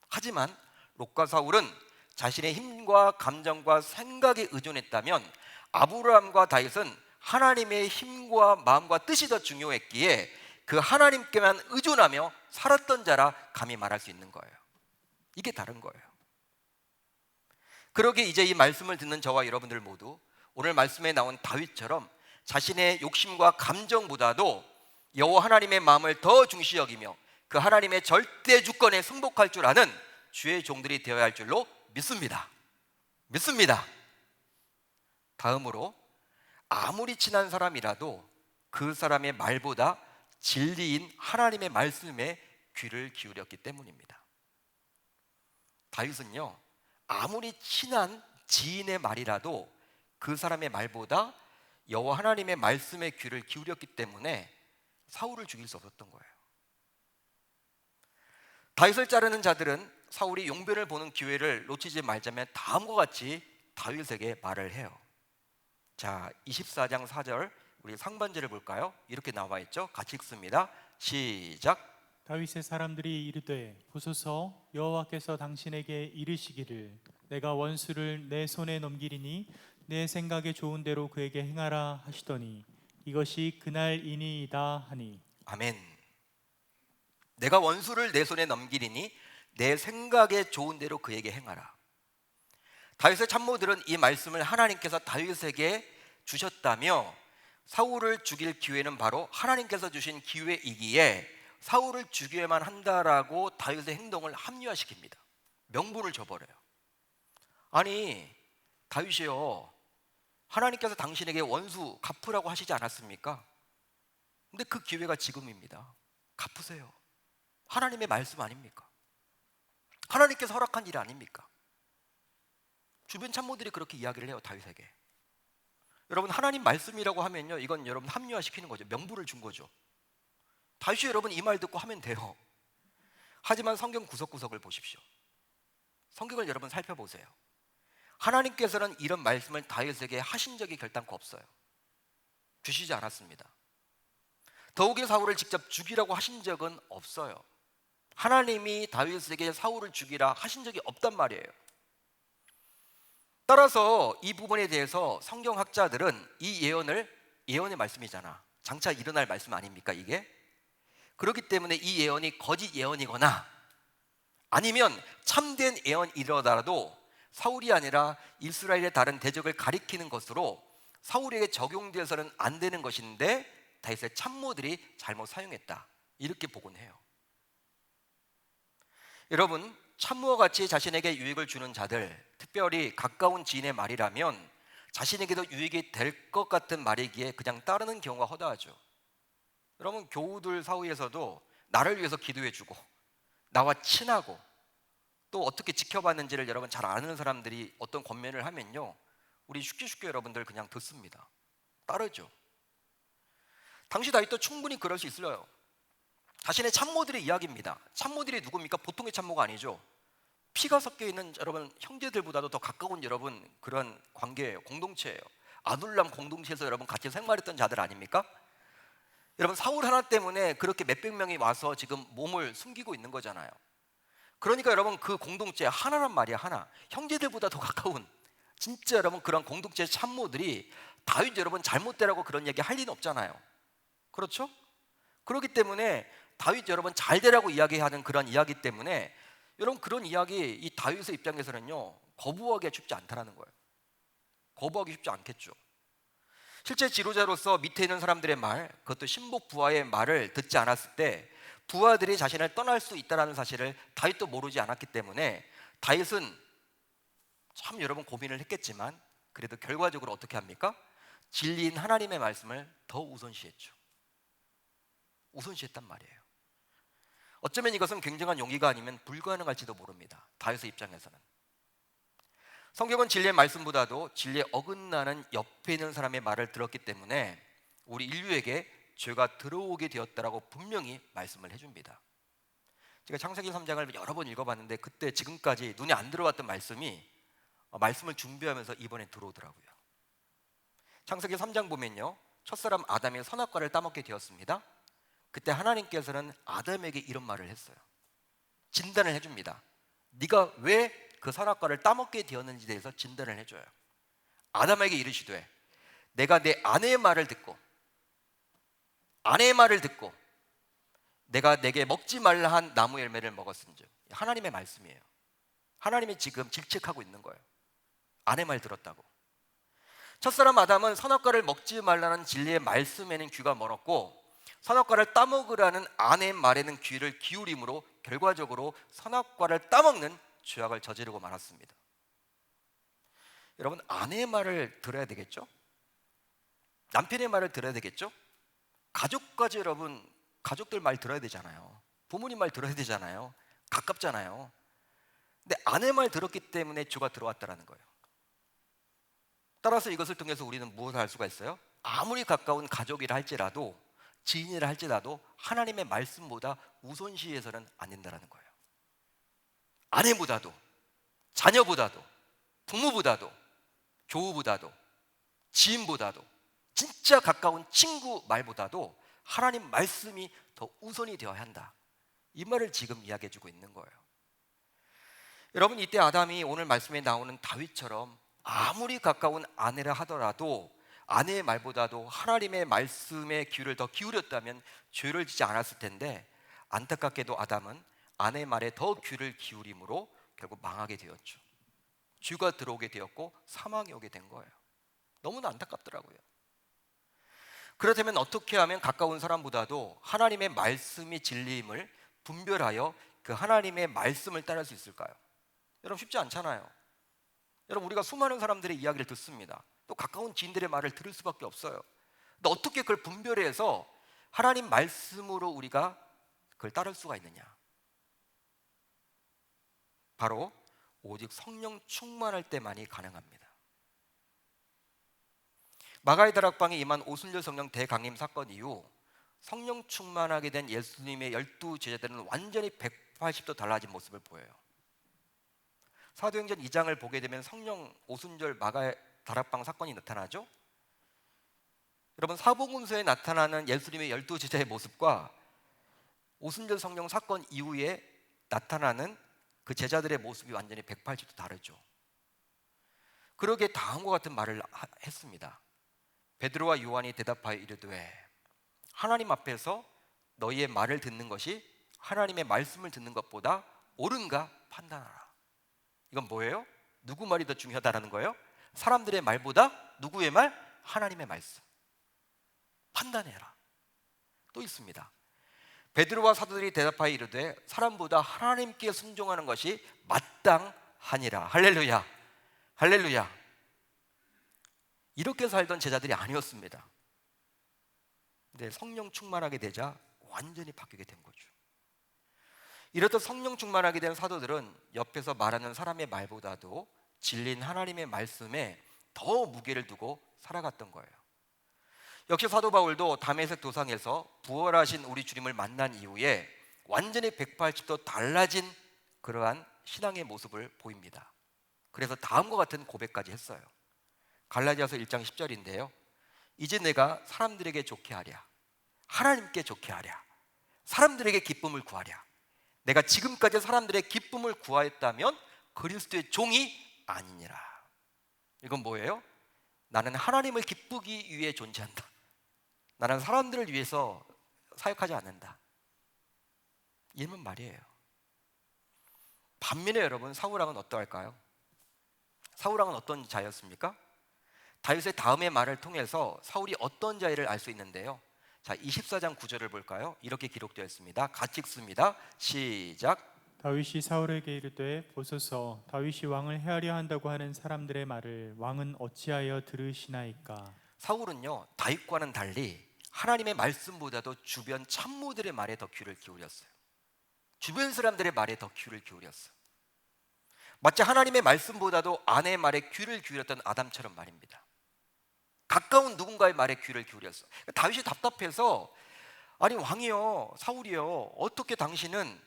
하지만 롯과 사울은 자신의 힘과 감정과 생각에 의존했다면, 아브라함과 다윗은 하나님의 힘과 마음과 뜻이 더 중요했기에 그 하나님께만 의존하며 살았던 자라 감히 말할 수 있는 거예요. 이게 다른 거예요. 그러기에 이제 이 말씀을 듣는 저와 여러분들 모두 오늘 말씀에 나온 다윗처럼 자신의 욕심과 감정보다도 여호와 하나님의 마음을 더 중시 여기며 그 하나님의 절대 주권에 승복할 줄 아는 주의 종들이 되어야 할 줄로 믿습니다. 다음으로, 아무리 친한 사람이라도 그 사람의 말보다 진리인 하나님의 말씀에 귀를 기울였기 때문입니다. 다윗은요, 아무리 친한 지인의 말이라도 그 사람의 말보다 여호와 하나님의 말씀에 귀를 기울였기 때문에 사울을 죽일 수 없었던 거예요. 다윗을 자르는 자들은 사울이 용변을 보는 기회를 놓치지 말자며 다음과 같이 다윗에게 말을 해요. 자, 24장 4절 우리 상반절을 볼까요? 이렇게 나와 있죠. 같이 읽습니다. 시작. 다윗의 사람들이 이르되 보소서, 여호와께서 당신에게 이르시기를 내가 원수를 내 손에 넘기리니 내 생각에 좋은 대로 그에게 행하라 하시더니 이것이 그날이니이다 하니. 아멘. 내가 원수를 내 손에 넘기리니 내 생각에 좋은 대로 그에게 행하라. 다윗의 참모들은 이 말씀을 하나님께서 다윗에게 주셨다며 사울을 죽일 기회는 바로 하나님께서 주신 기회이기에 사울을 죽여야만 한다라고 다윗의 행동을 합리화시킵니다. 명분을 줘버려요. 아니 다윗이요, 하나님께서 당신에게 원수 갚으라고 하시지 않았습니까? 근데 그 기회가 지금입니다. 갚으세요. 하나님의 말씀 아닙니까? 하나님께서 허락한 일 아닙니까? 주변 참모들이 그렇게 이야기를 해요, 다윗에게. 여러분, 하나님 말씀이라고 하면요, 이건 여러분 합리화시키는 거죠. 명분을 준 거죠. 다윗이 여러분 이 말 듣고 하면 돼요. 하지만 성경 구석구석을 보십시오. 성경을 여러분 살펴보세요. 하나님께서는 이런 말씀을 다윗에게 하신 적이 결단코 없어요. 주시지 않았습니다. 더욱이 사울을 직접 죽이라고 하신 적은 없어요. 하나님이 다윗에게 사울을 죽이라 하신 적이 없단 말이에요. 따라서 이 부분에 대해서 성경학자들은 이 예언의 말씀이잖아, 장차 일어날 말씀 아닙니까 이게? 그렇기 때문에 이 예언이 거짓 예언이거나 아니면 참된 예언이더라도 사울이 아니라 이스라엘의 다른 대적을 가리키는 것으로 사울에게 적용되어서는 안 되는 것인데 다윗의 참모들이 잘못 사용했다, 이렇게 보곤 해요. 여러분, 참모와 같이 자신에게 유익을 주는 자들, 특별히 가까운 지인의 말이라면 자신에게도 유익이 될 것 같은 말이기에 그냥 따르는 경우가 허다하죠. 여러분, 교우들 사이에서도 나를 위해서 기도해주고 나와 친하고 또 어떻게 지켜봤는지를 여러분 잘 아는 사람들이 어떤 권면을 하면요, 우리 쉽게 여러분들 그냥 듣습니다. 따르죠. 당시 다윗도 충분히 그럴 수 있어요. 자신의 참모들의 이야기입니다. 참모들이 누굽니까? 보통의 참모가 아니죠. 피가 섞여 있는 여러분 형제들보다도 더 가까운 여러분 그런 관계예요. 공동체예요. 아둘람 공동체에서 여러분 같이 생활했던 자들 아닙니까? 여러분, 사울 하나 때문에 그렇게 몇백 명이 와서 지금 몸을 숨기고 있는 거잖아요. 그러니까 여러분, 그 공동체 하나란 말이야, 하나. 형제들보다 더 가까운 진짜 여러분 그런 공동체 참모들이 다윗 여러분 잘못되라고 그런 얘기 할 리는 없잖아요. 그렇죠? 그렇기 때문에 다윗 여러분 잘 되라고 이야기하는 그런 이야기 때문에 여러분 그런 이야기 이 다윗의 입장에서는요 거부하기가 쉽지 않다라는 거예요. 거부하기 쉽지 않겠죠. 실제 지도자로서 밑에 있는 사람들의 말, 그것도 신복 부하의 말을 듣지 않았을 때 부하들이 자신을 떠날 수 있다는 사실을 다윗도 모르지 않았기 때문에 다윗은 참 여러분 고민을 했겠지만 그래도 결과적으로 어떻게 합니까? 진리인 하나님의 말씀을 더 우선시했죠. 우선시했단 말이에요. 어쩌면 이것은 굉장한 용기가 아니면 불가능할지도 모릅니다. 다윗의 입장에서는. 성경은 진리의 말씀보다도 진리에 어긋나는 옆에 있는 사람의 말을 들었기 때문에 우리 인류에게 죄가 들어오게 되었다라고 분명히 말씀을 해줍니다. 제가 창세기 3장을 여러 번 읽어봤는데 그때 지금까지 눈에 안 들어왔던 말씀이 말씀을 준비하면서 이번에 들어오더라고요. 창세기 3장 보면요 첫사람 아담이 선악과를 따먹게 되었습니다. 그때 하나님께서는 아담에게 이런 말을 했어요. 진단을 해줍니다. 네가 왜 그 선악과를 따먹게 되었는지에 대해서 진단을 해줘요. 아담에게 이르시되 내가 내 아내의 말을 듣고 내가 내게 먹지 말라 한 나무 열매를 먹었은즉. 하나님의 말씀이에요. 하나님이 지금 질책하고 있는 거예요. 아내 말 들었다고. 첫사람 아담은 선악과를 먹지 말라는 진리의 말씀에는 귀가 멀었고 선악과를 따먹으라는 아내의 말에는 귀를 기울임으로 결과적으로 선악과를 따먹는 죄악을 저지르고 말았습니다. 여러분 아내의 말을 들어야 되겠죠? 남편의 말을 들어야 되겠죠? 가족까지 여러분 가족들 말 들어야 되잖아요. 부모님 말 들어야 되잖아요. 가깝잖아요. 근데 아내 말 들었기 때문에 죄가 들어왔다는 거예요. 따라서 이것을 통해서 우리는 무엇을 할 수가 있어요? 아무리 가까운 가족이라 할지라도 지인이라 할지라도 하나님의 말씀보다 우선시해서는 안 된다는 거예요. 아내보다도 자녀보다도 부모보다도 교우보다도 지인보다도 진짜 가까운 친구 말보다도 하나님 말씀이 더 우선이 되어야 한다. 이 말을 지금 이야기해 주고 있는 거예요. 여러분 이때 아담이 오늘 말씀에 나오는 다윗처럼 아무리 가까운 아내라 하더라도 아내의 말보다도 하나님의 말씀에 귀를 더 기울였다면 죄를 짓지 않았을 텐데 안타깝게도 아담은 아내의 말에 더 귀를 기울임으로 결국 망하게 되었죠. 죄가 들어오게 되었고 사망이 오게 된 거예요. 너무나 안타깝더라고요. 그렇다면 어떻게 하면 가까운 사람보다도 하나님의 말씀이 진리임을 분별하여 그 하나님의 말씀을 따를 수 있을까요? 여러분 쉽지 않잖아요. 여러분 우리가 수많은 사람들의 이야기를 듣습니다. 또 가까운 지인들의 말을 들을 수밖에 없어요. 근데 어떻게 그걸 분별해서 하나님 말씀으로 우리가 그걸 따를 수가 있느냐? 바로 오직 성령 충만할 때만이 가능합니다. 마가의 다락방에 임한 오순절 성령 대강림 사건 이후 성령 충만하게 된 예수님의 12 제자들은 완전히 180도 달라진 모습을 보여요. 사도행전 2장을 보게 되면 성령 오순절 마가의 다락방 사건이 나타나죠. 여러분 사복음서에 나타나는 예수님의 12 제자의 모습과 오순절 성령 사건 이후에 나타나는 그 제자들의 모습이 완전히 180도 다르죠. 그러기에 다음과 같은 말을 했습니다. 베드로와 요한이 대답하여 이르되 하나님 앞에서 너희의 말을 듣는 것이 하나님의 말씀을 듣는 것보다 옳은가 판단하라. 이건 뭐예요? 누구 말이 더 중요하다라는 거예요? 사람들의 말보다 누구의 말? 하나님의 말씀. 판단해라. 또 있습니다. 베드로와 사도들이 대답하여 이르되 사람보다 하나님께 순종하는 것이 마땅하니라. 할렐루야. 할렐루야. 이렇게 살던 제자들이 아니었습니다. 근데 성령 충만하게 되자 완전히 바뀌게 된 거죠. 이렇듯 성령 충만하게 된 사도들은 옆에서 말하는 사람의 말보다도 진리인 하나님의 말씀에 더 무게를 두고 살아갔던 거예요. 역시 사도 바울도 다메섹 도상에서 부활하신 우리 주님을 만난 이후에 완전히 180도 달라진 그러한 신앙의 모습을 보입니다. 그래서 다음과 같은 고백까지 했어요. 갈라디아서 1장 10절인데요. 이제 내가 사람들에게 좋게 하랴, 하나님께 좋게 하랴, 사람들에게 기쁨을 구하랴. 내가 지금까지 사람들의 기쁨을 구하였다면 그리스도의 종이 아니니라. 이건 뭐예요? 나는 하나님을 기쁘기 위해 존재한다. 나는 사람들을 위해서 사역하지 않는다. 이런 말이에요. 반면에 여러분, 사울왕은 어떠할까요? 사울왕은 어떤 자였습니까? 다윗의 다음의 말을 통해서 사울이 어떤 자를 알 수 있는데요. 자, 24장 9절을 볼까요? 이렇게 기록되어 있습니다. 같이 읽습니다. 시작. 다윗이 사울에게 이르되 보소서 다윗이 왕을 해하려 한다고 하는 사람들의 말을 왕은 어찌하여 들으시나이까? 사울은요, 다윗과는 달리 하나님의 말씀보다도 주변 참모들의 말에 더 귀를 기울였어요. 주변 사람들의 말에 더 귀를 기울였어요. 마치 하나님의 말씀보다도 아내의 말에 귀를 기울였던 아담처럼 말입니다. 가까운 누군가의 말에 귀를 기울였어. 다윗이 답답해서, 아니 왕이요, 사울이요, 어떻게 당신은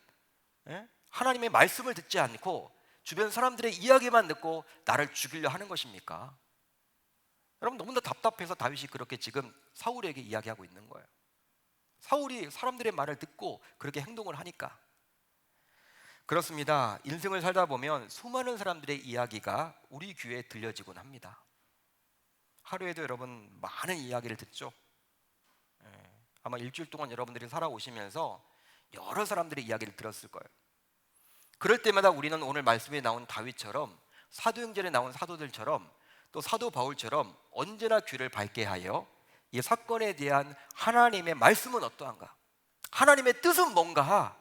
하나님의 말씀을 듣지 않고 주변 사람들의 이야기만 듣고 나를 죽이려 하는 것입니까? 여러분, 너무나 답답해서 다윗이 그렇게 지금 사울에게 이야기하고 있는 거예요. 사울이 사람들의 말을 듣고 그렇게 행동을 하니까. 그렇습니다. 인생을 살다 보면 수많은 사람들의 이야기가 우리 귀에 들려지곤 합니다. 하루에도 여러분 많은 이야기를 듣죠. 아마 일주일 동안 여러분들이 살아오시면서 여러 사람들의 이야기를 들었을 거예요. 그럴 때마다 우리는 오늘 말씀에 나온 다윗처럼, 사도행전에 나온 사도들처럼, 또 사도 바울처럼 언제나 귀를 밝게 하여 이 사건에 대한 하나님의 말씀은 어떠한가, 하나님의 뜻은 뭔가,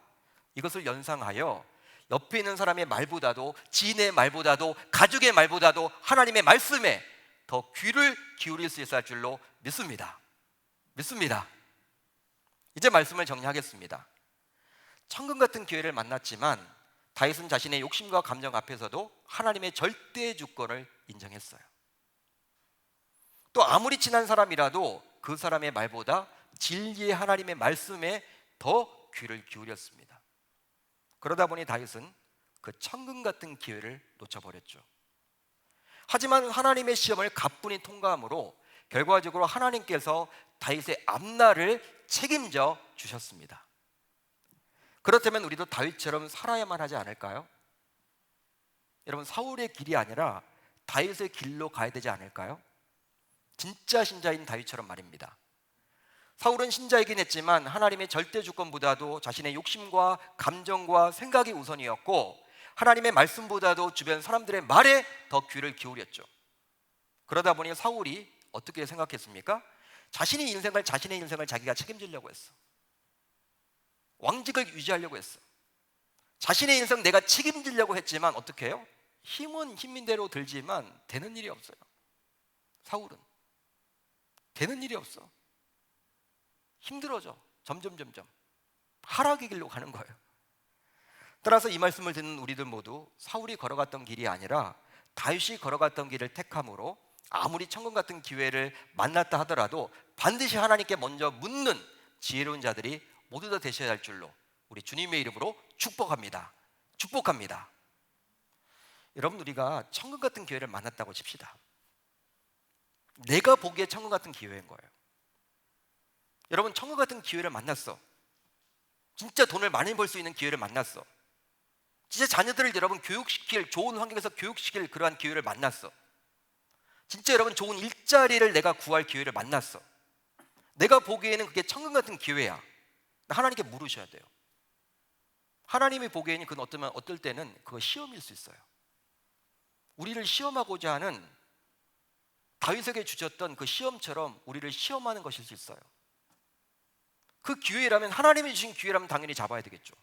이것을 연상하여 옆에 있는 사람의 말보다도, 지인의 말보다도, 가족의 말보다도 하나님의 말씀에 더 귀를 기울일 수 있을 줄로 믿습니다. 이제 말씀을 정리하겠습니다. 천금 같은 기회를 만났지만 다윗은 자신의 욕심과 감정 앞에서도 하나님의 절대 주권을 인정했어요. 또 아무리 친한 사람이라도 그 사람의 말보다 진리의 하나님의 말씀에 더 귀를 기울였습니다. 그러다 보니 다윗은 그 천금 같은 기회를 놓쳐버렸죠. 하지만 하나님의 시험을 가뿐히 통과함으로 결과적으로 하나님께서 다윗의 앞날을 책임져 주셨습니다. 그렇다면 우리도 다윗처럼 살아야만 하지 않을까요? 여러분, 사울의 길이 아니라 다윗의 길로 가야 되지 않을까요? 진짜 신자인 다윗처럼 말입니다. 사울은 신자이긴 했지만 하나님의 절대 주권보다도 자신의 욕심과 감정과 생각이 우선이었고, 하나님의 말씀보다도 주변 사람들의 말에 더 귀를 기울였죠. 그러다 보니 사울이 어떻게 생각했습니까? 자신의 인생을 자기가 책임지려고 했어. 왕직을 유지하려고 했어. 자신의 인생 내가 책임지려고 했지만 어떻게 해요? 힘은 힘인 대로 들지만 되는 일이 없어요. 사울은 되는 일이 없어. 힘들어져. 점점 하락의 길로 가는 거예요. 따라서 이 말씀을 듣는 우리들 모두 사울이 걸어갔던 길이 아니라 다윗이 걸어갔던 길을 택함으로 아무리 천금 같은 기회를 만났다 하더라도 반드시 하나님께 먼저 묻는 지혜로운 자들이 모두 다 되셔야 할 줄로 우리 주님의 이름으로 축복합니다. 여러분, 우리가 천금 같은 기회를 만났다고 칩시다. 내가 보기에 천금 같은 기회인 거예요. 여러분, 천금 같은 기회를 만났어. 진짜 돈을 많이 벌 수 있는 기회를 만났어. 진짜 자녀들을 여러분 교육시킬, 좋은 환경에서 교육시킬 그러한 기회를 만났어. 진짜 여러분 좋은 일자리를 내가 구할 기회를 만났어. 내가 보기에는 그게 천금 같은 기회야. 하나님께 물으셔야 돼요. 하나님이 보기에는 그건 어떨 때는 그거 시험일 수 있어요. 우리를 시험하고자 하는 다윗에게 주셨던 그 시험처럼 우리를 시험하는 것일 수 있어요. 그 기회라면, 하나님이 주신 기회라면 당연히 잡아야 되겠죠.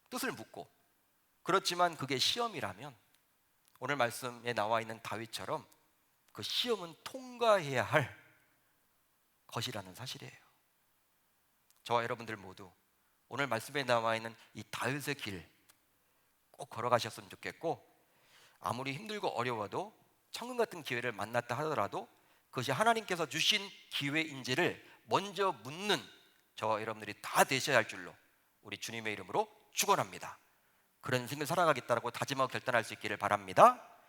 뜻을 묻고. 그렇지만 그게 시험이라면 오늘 말씀에 나와 있는 다윗처럼 그 시험은 통과해야 할 것이라는 사실이에요. 저와 여러분들 모두 오늘 말씀에 나와 있는 이 다윗의 길 꼭 걸어가셨으면 좋겠고, 아무리 힘들고 어려워도 천금 같은 기회를 만났다 하더라도 그것이 하나님께서 주신 기회인지를 먼저 묻는 저와 여러분들이 다 되셔야 할 줄로 우리 주님의 이름으로 축원합니다. 그런 인생을 살아가겠다고 다짐하고 결단할 수 있기를 바랍니다.